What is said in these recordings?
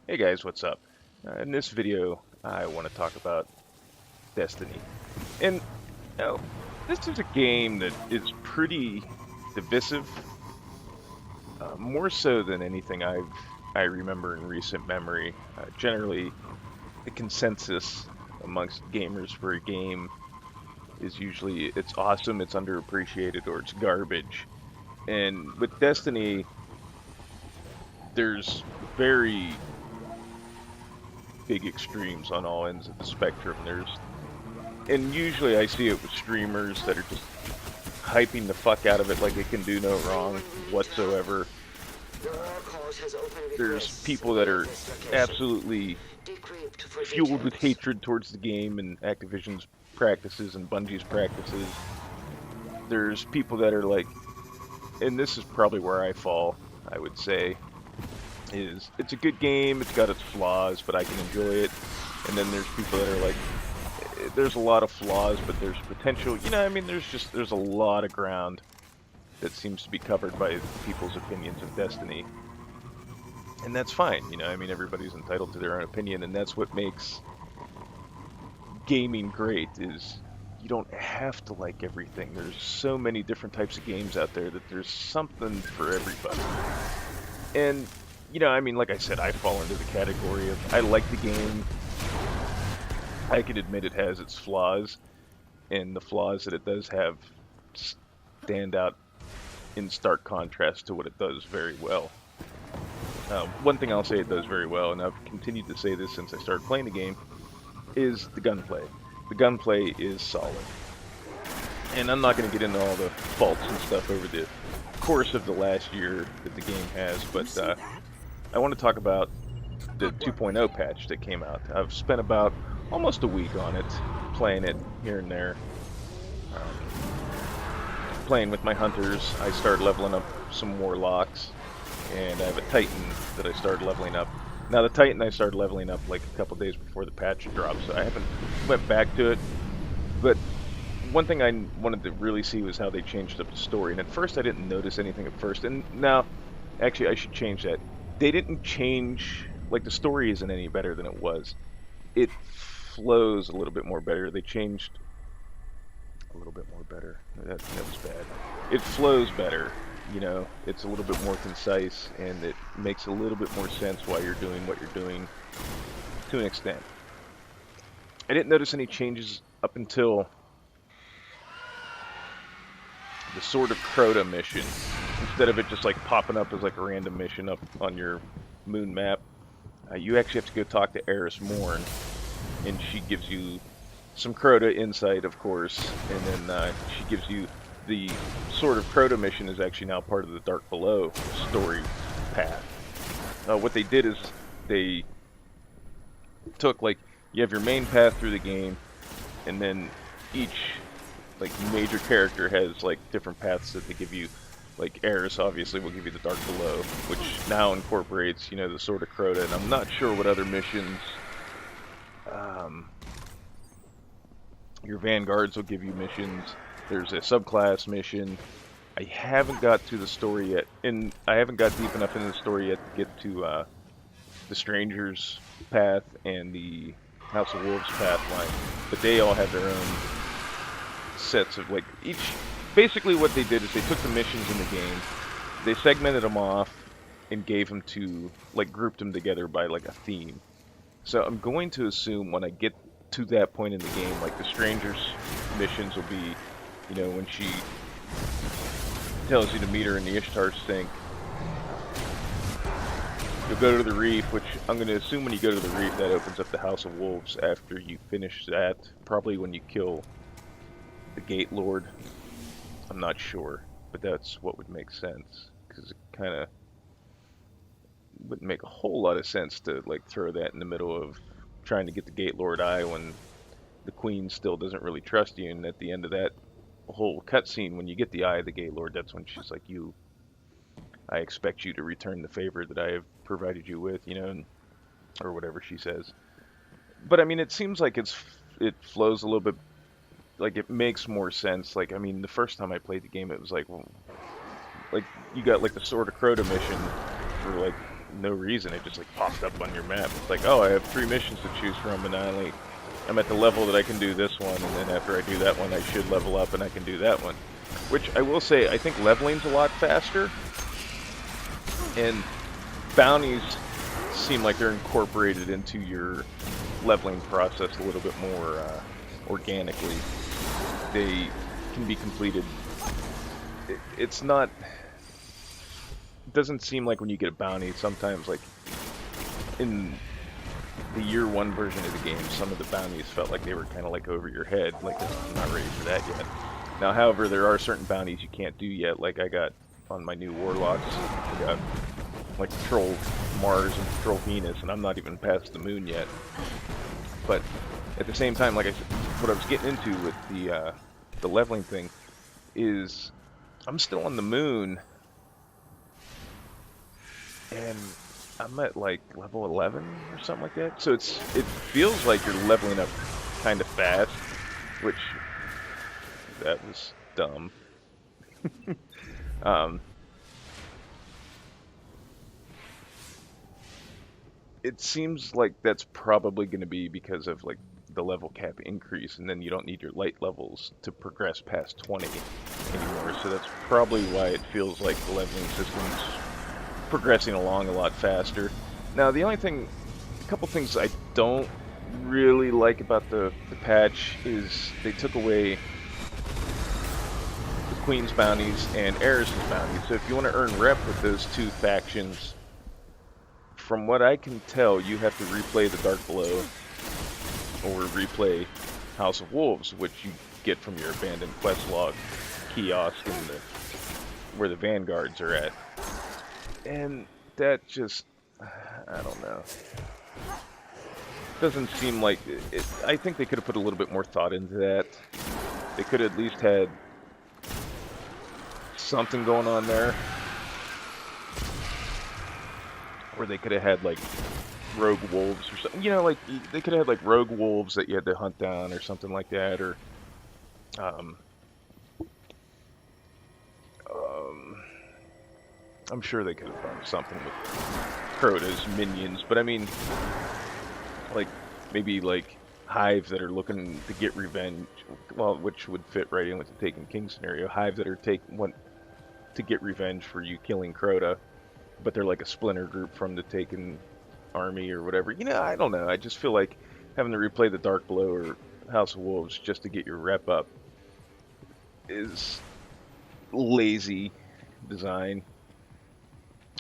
Hey guys, what's up? In this video, I want to talk about Destiny. And oh, this is a game that is pretty divisive, more so than anything I remember in recent memory. Generally, the consensus amongst gamers for a game is usually it's awesome, it's underappreciated, or it's garbage. And with Destiny, there's very big extremes on all ends of the spectrum. And usually I see it with streamers that are just hyping the fuck out of it like it can do no wrong whatsoever. There's people that are absolutely fueled with hatred towards the game and Activision's practices and Bungie's practices. There's people that are like, and this is probably where I fall, I would say, is it's a good game, it's got its flaws, but I can enjoy it. And then there's people that are like, there's a lot of flaws, but there's potential. There's a lot of ground that seems to be covered by people's opinions of Destiny. And that's fine, everybody's entitled to their own opinion, and that's what makes gaming great, is you don't have to like everything. There's so many different types of games out there that there's something for everybody. And, like I said, I fall into the category of I like the game. I can admit it has its flaws, and the flaws that it does have stand out in stark contrast to what it does very well. One thing I'll say it does very well, and I've continued to say this since I started playing the game, is the gunplay. The gunplay is solid. And I'm not going to get into all the faults and stuff over the course of the last year that the game has, but I want to talk about the 2.0 patch that came out. I've spent about almost a week on it, playing it here and there. Playing with my hunters. I started leveling up some warlocks, and I have a titan that I started leveling up. Now the titan I started leveling up like a couple days before the patch dropped, so I haven't went back to it. But one thing I wanted to really see was how they changed up the story. And at first I didn't notice anything at first. And now, actually, I should change that. They didn't change, like the story isn't any better than it was. It flows a little bit more better. They changed a little bit more better. That was bad. It flows better. It's a little bit more concise, and it makes a little bit more sense why you're doing what you're doing to an extent. I didn't notice any changes up until the Sword of Crota mission. Instead of it just like popping up as like a random mission up on your moon map, you actually have to go talk to Eris Morn, and she gives you some Crota insight, of course, and then she gives you the Sword of Crota mission is actually now part of the Dark Below story path. What they did is they took, like, you have your main path through the game, and then each like major character has like different paths that they give you. Like Eris obviously will give you the Dark Below, which now incorporates, the Sword of Crota, and I'm not sure what other missions. Your Vanguards will give you missions. There's a subclass mission. I haven't got to the story yet, and I haven't got deep enough into the story yet to get to the Stranger's path and the House of Wolves path line, but they all have their own sets of like each. Basically, what they did is they took the missions in the game, they segmented them off, and gave them to grouped them together by like a theme. So I'm going to assume when I get to that point in the game, like the Stranger's missions will be, when she tells you to meet her in the Ishtar sink. You'll go to the reef, which I'm going to assume when you go to the reef, that opens up the House of Wolves after you finish that. Probably when you kill the Gate Lord. I'm not sure, but that's what would make sense, because it kind of wouldn't make a whole lot of sense to like throw that in the middle of trying to get the Gate Lord Eye when the Queen still doesn't really trust you. And at the end of that whole cutscene, when you get the Eye of the Gate Lord, that's when she's like, I expect you to return the favor that I have provided you with, or whatever she says. But I mean, it seems like it flows a little bit, like it makes more sense. Like, I mean, the first time I played the game, it was like, well, like you got like the Sword of Crota mission for like no reason. It just like popped up on your map. It's like, oh, I have 3 missions to choose from, and I'm at the level that I can do this one, and then after I do that one, I should level up and I can do that one. Which I will say, I think leveling's a lot faster, and bounties seem like they're incorporated into your leveling process a little bit more organically. They can be completed. It's not. It doesn't seem like when you get a bounty, sometimes like in the year 1 version of the game, some of the bounties felt like they were kind of like over your head, like I'm not ready for that yet. Now, however, there are certain bounties you can't do yet, like I got on my new Warlocks, I got like Patrol Mars and Patrol Venus, and I'm not even past the moon yet. But at the same time, like I said, what I was getting into with the leveling thing is I'm still on the moon, and I'm at like level 11 or something like that. So it feels like you're leveling up kind of fast, which that was dumb. It seems like that's probably going to be because of like the level cap increase, and then you don't need your light levels to progress past 20 anymore. So that's probably why it feels like the leveling system's progressing along a lot faster. Now, the only thing, a couple things I don't really like about the patch is they took away the Queen's bounties and Eris's bounties. So if you want to earn rep with those 2 factions, from what I can tell, you have to replay the Dark Below or replay House of Wolves, which you get from your abandoned quest log kiosk in where the vanguards are at. And that just, I don't know. Doesn't seem like it. I think they could have put a little bit more thought into that. They could have at least had something going on there. Or they could have had like rogue wolves or something. You know, like they could have had like rogue wolves that you had to hunt down or something like that. Or I'm sure they could have done something with Crota's minions. But I mean, like maybe like Hive that are looking to get revenge. Well, which would fit right in with the Taken King scenario. Hive that are want to get revenge for you killing Crota, but they're like a splinter group from the Taken army or whatever. You know, I don't know. I just feel like having to replay the Dark Below or House of Wolves just to get your rep up is lazy design,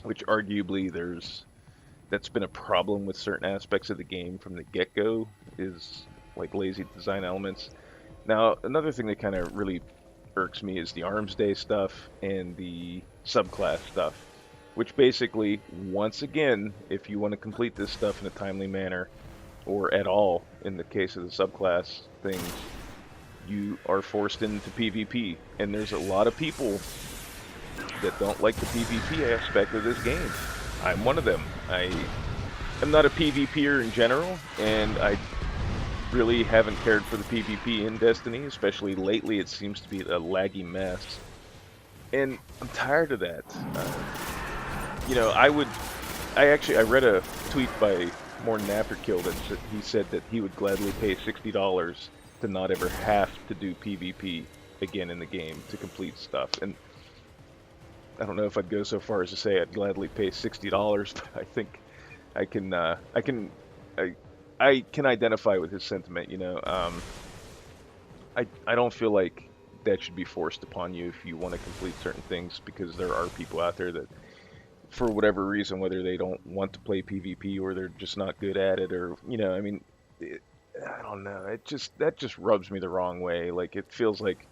which arguably that's been a problem with certain aspects of the game from the get-go, is like lazy design elements. Now, another thing that kind of really irks me is the Arms Day stuff and the subclass stuff, which basically, once again, if you want to complete this stuff in a timely manner, or at all in the case of the subclass things, you are forced into PvP. And there's a lot of people that don't like the PvP aspect of this game. I'm one of them. I am not a PvPer in general, and I really haven't cared for the PvP in Destiny, especially lately. It seems to be a laggy mess. And I'm tired of that. You know, I read a tweet by Morton Afterkill that he said that he would gladly pay $60 to not ever have to do PvP again in the game to complete stuff. And I don't know if I'd go so far as to say I'd gladly pay $60, but I think I can identify with his sentiment. You know, I don't feel like that should be forced upon you if you want to complete certain things, because there are people out there that, for whatever reason, whether they don't want to play PvP or they're just not good at it, or, you know, I mean, I don't know. That just rubs me the wrong way. Like, it feels like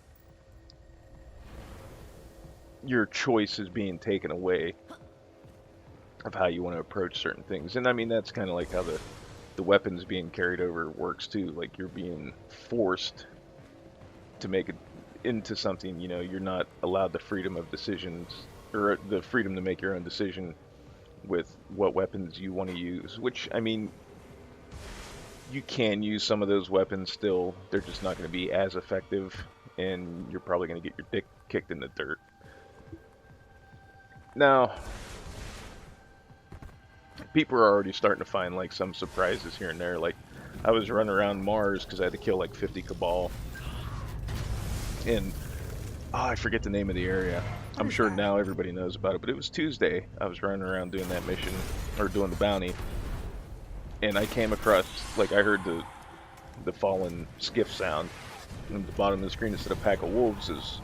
your choice is being taken away of how you want to approach certain things. And I mean, that's kind of like how the weapons being carried over works too. Like, you're being forced to make it into something, you know, you're not allowed the freedom of decisions, or the freedom to make your own decision with what weapons you want to use. Which, I mean, you can use some of those weapons still, they're just not going to be as effective, and you're probably going to get your dick kicked in the dirt. Now, people are already starting to find like some surprises here and there. Like I was running around Mars because I had to kill like 50 Cabal, and I forget the name of the area. What I'm is sure that? now everybody knows about it, but it was Tuesday. I was running around doing that mission or doing the bounty, and I came across like I heard the fallen skiff sound, and at the bottom of the screen it said a pack of wolves is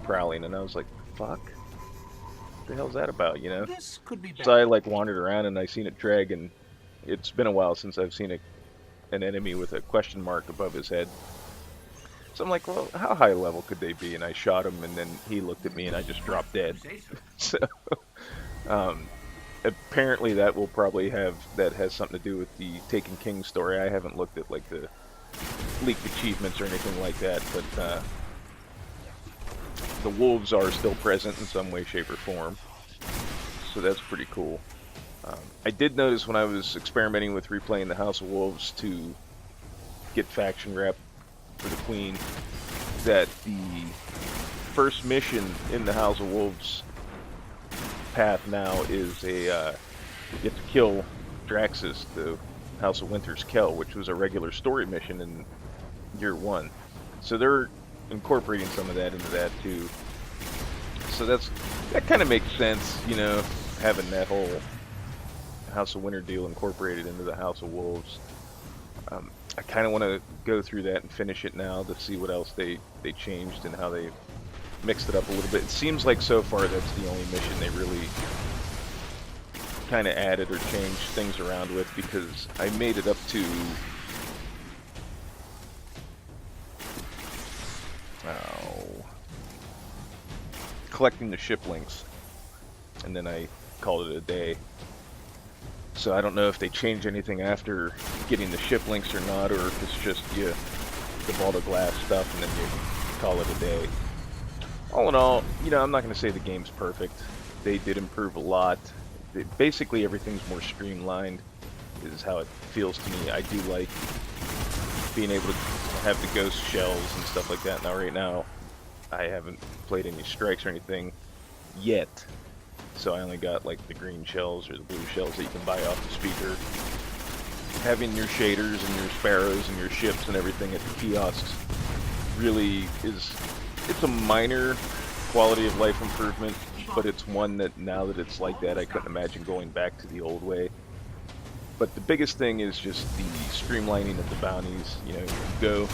prowling, and I was like, "Fuck, what the hell's that about?" You know? This could be So I better. like wandered around and I seen it drag, and it's been a while since I've seen an enemy with a question mark above his head. So I'm like, well, how high level could they be? And I shot him, and then he looked at me, and I just dropped dead. You say so. So um, apparently that has something to do with the Taken King story. I haven't looked at like the leaked achievements or anything like that, but the wolves are still present in some way, shape, or form. So that's pretty cool. I did notice when I was experimenting with replaying the House of Wolves to get faction rep for the Queen that the first mission in the House of Wolves path now is you have to kill Draxus, the House of Winter's Kell, which was a regular story mission in year one. So they're incorporating some of that into that too. So that kind of makes sense, you know, having that whole House of Winter deal incorporated into the House of Wolves. I kind of want to go through that and finish it now to see what else they changed and how they mixed it up a little bit. It seems like so far that's the only mission they really kind of added or changed things around with, because I made it up to collecting the ship links, and then I called it a day. So I don't know if they change anything after getting the ship links or not, or if it's just you Gabalda Glass stuff and then you call it a day. All in all, you know, I'm not going to say the game's perfect. They did improve a lot. Basically everything's more streamlined is how it feels to me. I do like being able to have the ghost shells and stuff like that. Now right now I haven't played any strikes or anything yet, so I only got like the green shells or the blue shells that you can buy off the speaker. Having your shaders and your sparrows and your ships and everything at the kiosks really it's a minor quality of life improvement, but it's one that now that it's like that, I couldn't imagine going back to the old way. But the biggest thing is just the streamlining of the bounties. You know, you go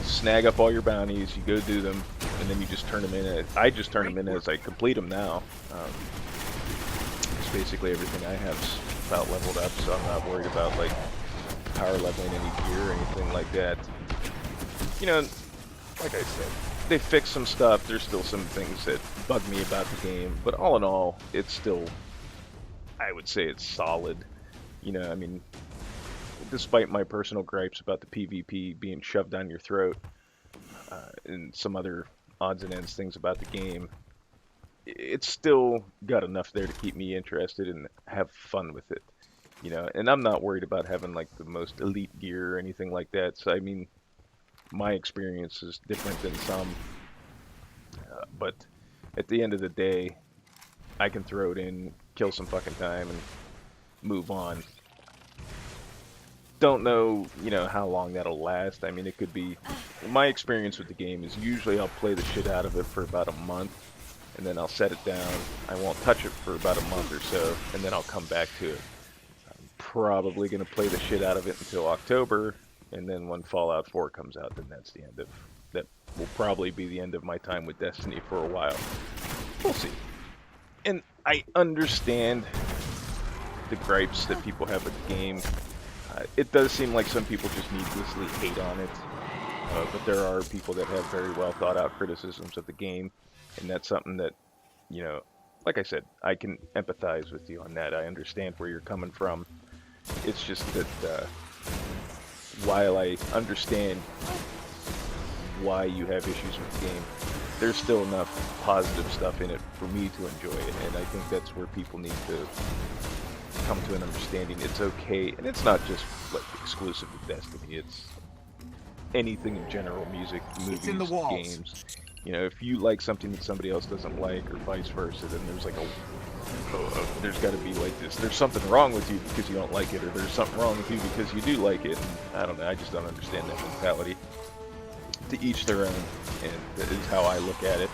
snag up all your bounties, you go do them, and then you just turn them in. I just turn them in as I complete them now. It's basically everything I have's about leveled up, so I'm not worried about like power leveling any gear or anything like that. You know, like I said, they fixed some stuff. There's still some things that bug me about the game, but all in all, it's still, I would say it's solid. You know, I mean, despite my personal gripes about the PvP being shoved down your throat, and some other odds and ends things about the game, it's still got enough there to keep me interested and have fun with it. You know, and I'm not worried about having like the most elite gear or anything like that. So I mean, my experience is different than some, but at the end of the day, I can throw it in, kill some fucking time, and move on. Don't know, you know, how long that'll last. I mean, it could be. My experience with the game is usually I'll play the shit out of it for about a month, and then I'll set it down. I won't touch it for about a month or so, and then I'll come back to it. I'm probably gonna play the shit out of it until October, and then when Fallout 4 comes out, then that's the end of. That will probably be the end of my time with Destiny for a while. We'll see. And I understand the gripes that people have with the game. It does seem like some people just needlessly hate on it, but there are people that have very well thought out criticisms of the game, and that's something that, you know, like I said, I can empathize with you on that. I understand where you're coming from. It's just that while I understand why you have issues with the game, there's still enough positive stuff in it for me to enjoy it, and I think that's where people need to come to an understanding. It's okay, and it's not just like exclusive to Destiny, it's anything in general, music, It's in the movies, walls. games. You know, if you like something that somebody else doesn't like, or vice versa, then there's like there's got to be like this. There's something wrong with you because you don't like it, or there's something wrong with you because you do like it. And I don't know. I just don't understand that mentality. To each their own, and that is how I look at it.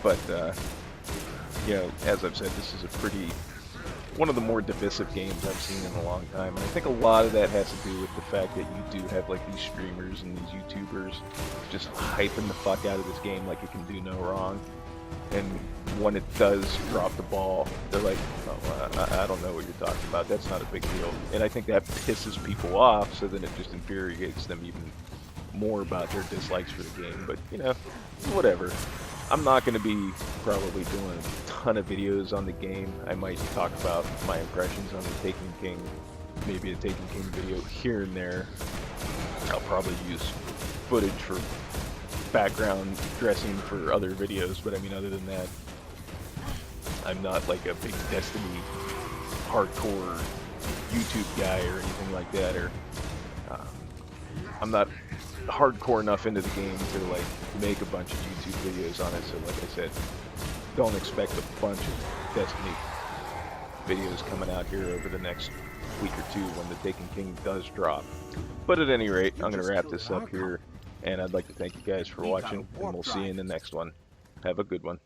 But you know, as I've said, this is a pretty one of the more divisive games I've seen in a long time. And I think a lot of that has to do with the fact that you do have like these streamers and these YouTubers just hyping the fuck out of this game like it can do no wrong. And when it does drop the ball, they're like, oh, I don't know what you're talking about. That's not a big deal. And I think that pisses people off, so then it just infuriates them even more about their dislikes for the game. But, you know, whatever. I'm not going to be probably doing a ton of videos on the game. I might talk about my impressions on the Taken King, maybe a Taken King video here and there. I'll probably use footage for background dressing for other videos, but I mean, other than that, I'm not like a big Destiny hardcore YouTube guy or anything like that, or I'm not hardcore enough into the game to like make a bunch of YouTube videos on it. So like I said, don't expect a bunch of Destiny videos coming out here over the next week or two when the Taken King does drop. But at any rate, I'm going to wrap this up here, and I'd like to thank you guys for watching, and we'll see you in the next one. Have a good one.